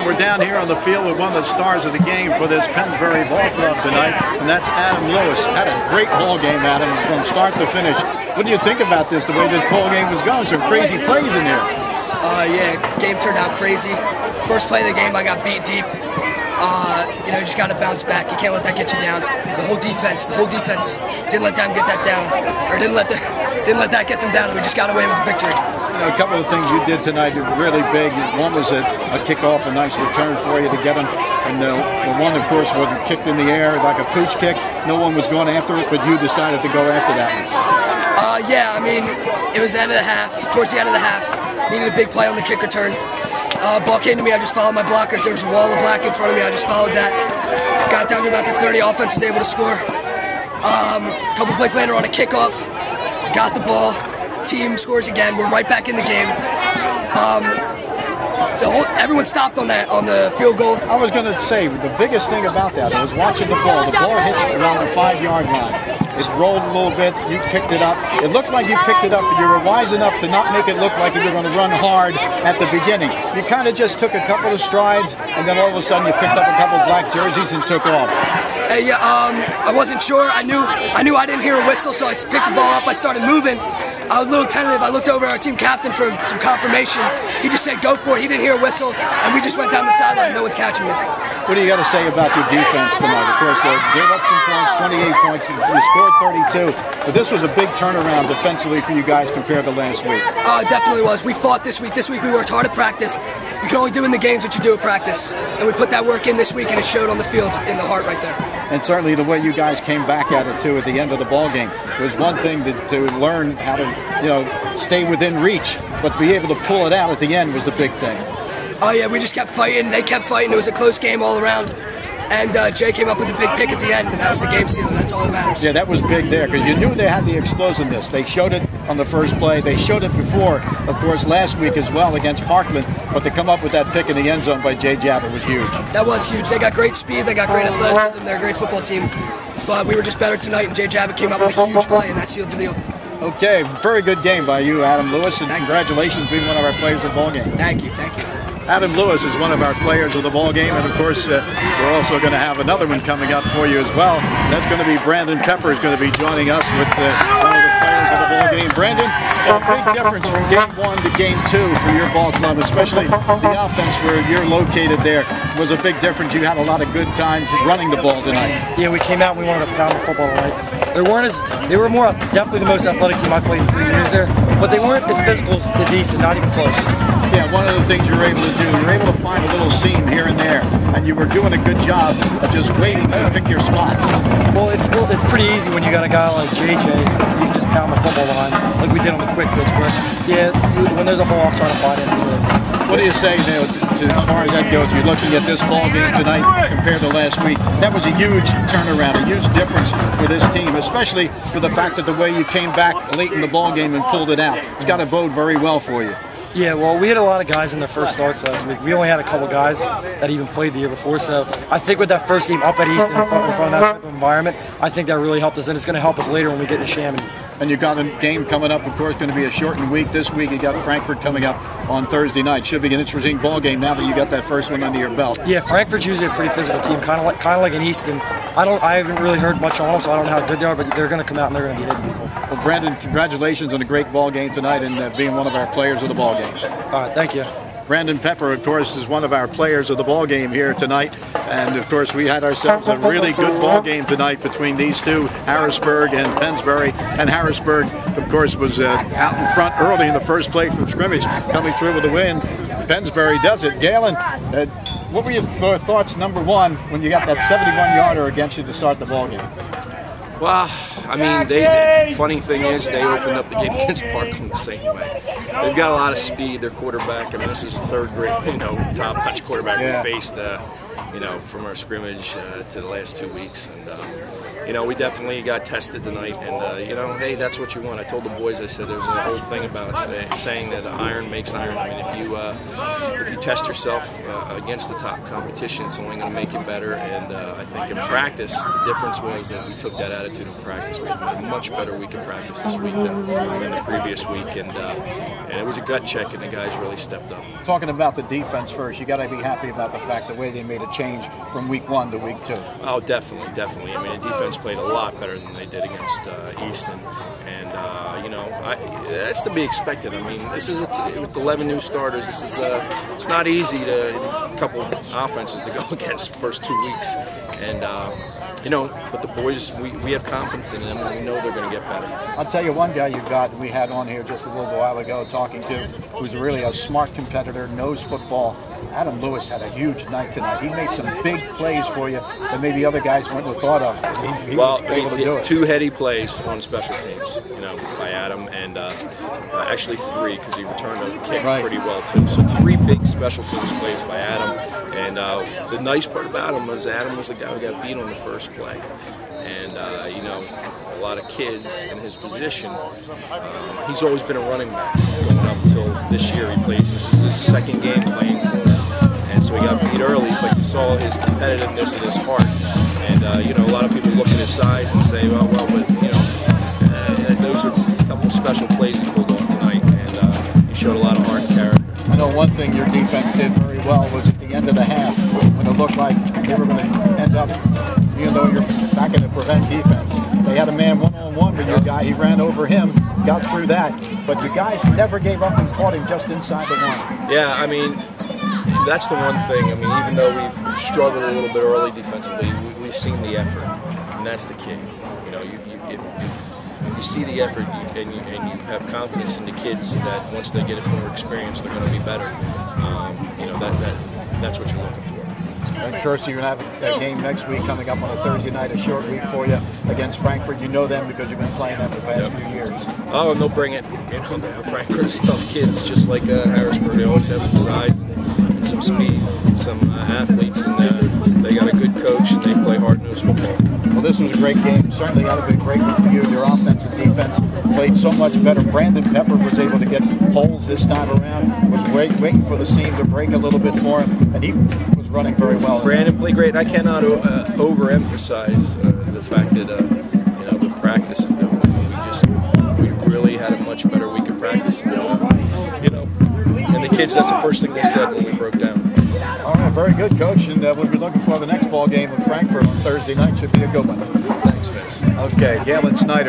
We're down here on the field with one of the stars of the game for this Pennsbury Ball Club tonight, and that's Adam Lewis. Had a great ball game, Adam, from start to finish. What do you think about this, the way this ball game was going? Some crazy plays in there. Yeah, game turned out crazy. First play of the game, I got beat deep. You know, you just got to bounce back. You can't let that get you down. The whole defense didn't let them get that down, or didn't let that get them down. And we just got away with the victory. You know, a couple of things you did tonight were really big. One was a kickoff, a nice return for you to get them. And the one, of course, was kicked in the air like a pooch kick. No one was going after it, but you decided to go after that one. Yeah, I mean, it was the end of the half, towards the end of the half. Needed a big play on the kick return. Ball came to me, I just followed my blockers. There was a wall of black in front of me, I just followed that. Got down to about the 30, offense was able to score. A couple plays later on a kickoff, got the ball, team scores again, we're right back in the game. Everyone stopped on the field goal. I was going to say, the biggest thing about that was watching the ball. The ball hits around the 5-yard line. It rolled a little bit, you picked it up. It looked like you picked it up, but you were wise enough to not make it look like you were going to run hard at the beginning. You kind of just took a couple of strides, and then all of a sudden you picked up a couple of black jerseys and took off. Yeah, I wasn't sure. I knew I didn't hear a whistle, so I picked the ball up. I started moving. I was a little tentative. I looked over at our team captain for some confirmation. He just said, go for it. He didn't hear a whistle, and we just went down the sideline. No one's catching me. What do you got to say about your defense tonight? Of course, they gave up some points, 28 points. You scored 32, but this was a big turnaround defensively for you guys compared to last week. It definitely was. We fought this week. This week we worked hard at practice. You can only do in the games what you do at practice, and we put that work in this week, and it showed on the field in the heart right there. And certainly the way you guys came back at it too at the end of the ball game. It was one thing to learn how to, you know, stay within reach, but to be able to pull it out at the end was the big thing. Oh yeah, we just kept fighting. They kept fighting. It was a close game all around. And Jay came up with a big pick at the end, and that was the game sealer. That's all that matters. Yeah, that was big there, because you knew they had the explosiveness. They showed it on the first play. They showed it before, of course, last week as well against Parkland. But to come up with that pick in the end zone by Jay Jabber was huge. That was huge. They got great speed. They got great athleticism. They're a great football team. But we were just better tonight, and Jay Jabber came up with a huge play, and that sealed the deal. Okay, very good game by you, Adam Lewis, and congratulations being one of our players of the ball game. Thank you, thank you. Adam Lewis is one of our players of the ball game, and of course we're also going to have another one coming up for you as well. And that's going to be Brandon Pepper is going to be joining us with one of the players of the ball game. Brandon, a big difference from game 1 to game 2 for your ball club, especially the offense where you're located there was a big difference. You had a lot of good times running the ball tonight. Yeah, we came out and we wanted to pound the football tonight. They were more definitely the most athletic team I played in 3 years there, but they weren't as physical as Easton, not even close. Yeah, one of the things you were able to do, you were able to find a little seam here and there, and you were doing a good job of just waiting to pick your spot. Well, it's pretty easy when you got a guy like JJ. You can just pound the football line like we did on the quick pitch. But yeah, when there's a hole off, trying to find it. What do you say now, as far as that goes? You're looking at this ball game tonight compared to last week. That was a huge turnaround, a huge difference for this team, especially for the fact that the way you came back late in the ball game and pulled it out. It's got to bode very well for you. Yeah, well, we had a lot of guys in their first starts last week. We only had a couple guys that even played the year before, so I think with that first game up at Easton in front of that type of environment, I think that really helped us, and it's going to help us later when we get to Chamonix. And you got a game coming up, of course, going to be a shortened week this week. You got Frankfurt coming up on Thursday night. Should be an interesting ball game now that you got that first one under your belt. Yeah, Frankfurt's usually a pretty physical team, kind of like an Easton. I haven't really heard much on them, so I don't know how good they are, but they're going to come out and they're going to be hitting people. Well, Brandon, congratulations on a great ball game tonight and being one of our players of the ball game. All right, thank you. Brandon Pepper, of course, is one of our players of the ball game here tonight. And, of course, we had ourselves a really good ball game tonight between these two, Harrisburg and Pennsbury. And Harrisburg, of course, was out in front early in the first play from scrimmage, coming through with a win. Pennsbury does it. Galen, what were your thoughts, number one, when you got that 71-yarder against you to start the ball game? Well, I mean, the funny thing is they opened up the game against Parkland the same way. They've got a lot of speed. Their quarterback, I mean, this is a third-grade, top-notch quarterback we faced, from our scrimmage to the last 2 weeks. And we definitely got tested tonight, and hey, that's what you want. I told the boys, I said there's a whole thing about saying that iron makes iron. I mean, if you test yourself against the top competition, it's only going to make you better. And I think in practice, the difference was that we took that attitude in practice. We had a much better week in practice this week than the previous week, and it was a gut check, and the guys really stepped up. Talking about the defense first, you got to be happy about the fact the way they made a change from week 1 to week 2. Oh, definitely. I mean, the defense played a lot better than they did against Easton, and that's to be expected. I mean, this is with 11 new starters. This is it's not easy to a couple offenses to go against the first 2 weeks, and but the boys, we have confidence in them, and we know they're going to get better. I'll tell you one guy we had on here just a little while ago talking to, who's really a smart competitor, knows football. Adam Lewis had a huge night tonight. He made some big plays for you that maybe other guys wouldn't have thought of. He was able to do it. 2 heady plays on special teams, by Adam, and actually 3 because he returned a kick pretty well too. So 3 big special teams plays by Adam, and the nice part about him was Adam was the guy who got beat on the first play, and a lot of kids in his position. He's always been a running back going up until this year. This is his 2nd game playing corner. And so he got beat early, but you saw his competitiveness and his heart. And a lot of people look at his size and say, well, but those are a couple of special plays he pulled off tonight, and he showed a lot of heart and character. I know one thing your defense did very well was at the end of the half, when it looked like they were going to end up, even though you're back in the prevent defense, they had a man one-on-one with your guy. He ran over him, got through that, but the guys never gave up and caught him just inside the 1. Yeah, I mean, that's the one thing. I mean, even though we've struggled a little bit early defensively, we've seen the effort, and that's the key. If you see the effort and you have confidence in the kids that once they get more experience, they're going to be better. That's what you're looking for. And of course, you're going to have a game next week coming up on a Thursday night, a short week for you against Frankfurt. You know them because you've been playing them the past few years. Oh, and they'll bring it. Frankfurt's tough kids, just like Harrisburg. They always have some size and some speed, some athletes, and they got a good coach, and they play hard-nosed football. Well, this was a great game. Certainly had a been great week for you. Your offense and defense played so much better. Brandon Pepper was able to get holes this time around. Was waiting for the seam to break a little bit for him, and he was running very well. Brandon played great. I cannot overemphasize the fact that the practice. We really had a much better week of practice. And the kids. That's the first thing they said when we broke down. All right, very good, Coach, and we'll be looking for the next ball game in Frankfurt on Thursday night. Should be a good one. Thanks, Vince. Okay, Galen Snyder.